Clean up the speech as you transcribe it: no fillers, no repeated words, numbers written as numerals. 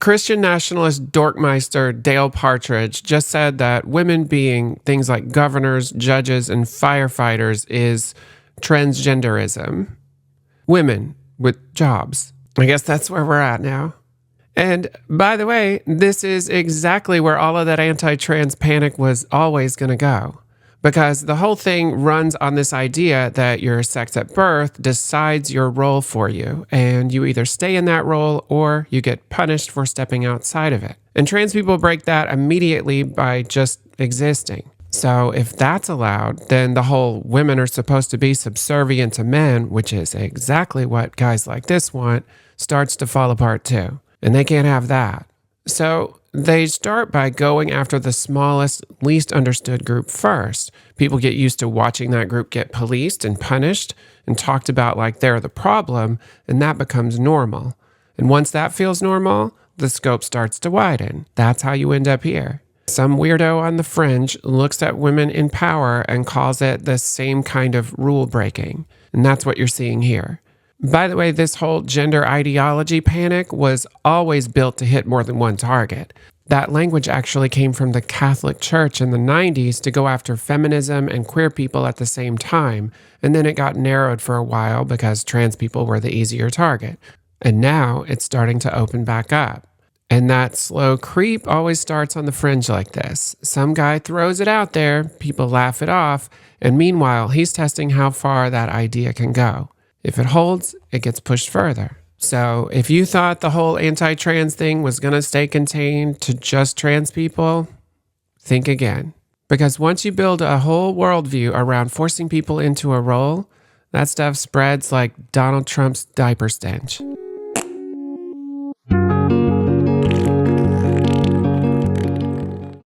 Christian nationalist dorkmeister Dale Partridge just said that women being things like governors, judges, and firefighters is transgenderism. Women with jobs. I guess that's where we're at now. And by the way, this is exactly where all of that anti-trans panic was always going to go. Because the whole thing runs on this idea that your sex at birth decides your role for you, and you either stay in that role or you get punished for stepping outside of it. And trans people break that immediately by just existing. So if that's allowed, then the whole women are supposed to be subservient to men, which is exactly what guys like this want, starts to fall apart too. And they can't have that. So they start by going after the smallest, least understood group first. People get used to watching that group get policed and punished and talked about like they're the problem, and that becomes normal. And once that feels normal, the scope starts to widen. That's how you end up here. Some weirdo on the fringe looks at women in power and calls it the same kind of rule breaking. And that's what you're seeing here. By the way, this whole gender ideology panic was always built to hit more than one target. That language actually came from the Catholic Church in the 90s to go after feminism and queer people at the same time, and then it got narrowed for a while because trans people were the easier target. And now it's starting to open back up. And that slow creep always starts on the fringe like this. Some guy throws it out there, people laugh it off, and meanwhile, he's testing how far that idea can go. If it holds, it gets pushed further. So if you thought the whole anti-trans thing was going to stay contained to just trans people, think again. Because once you build a whole worldview around forcing people into a role, that stuff spreads like Donald Trump's diaper stench.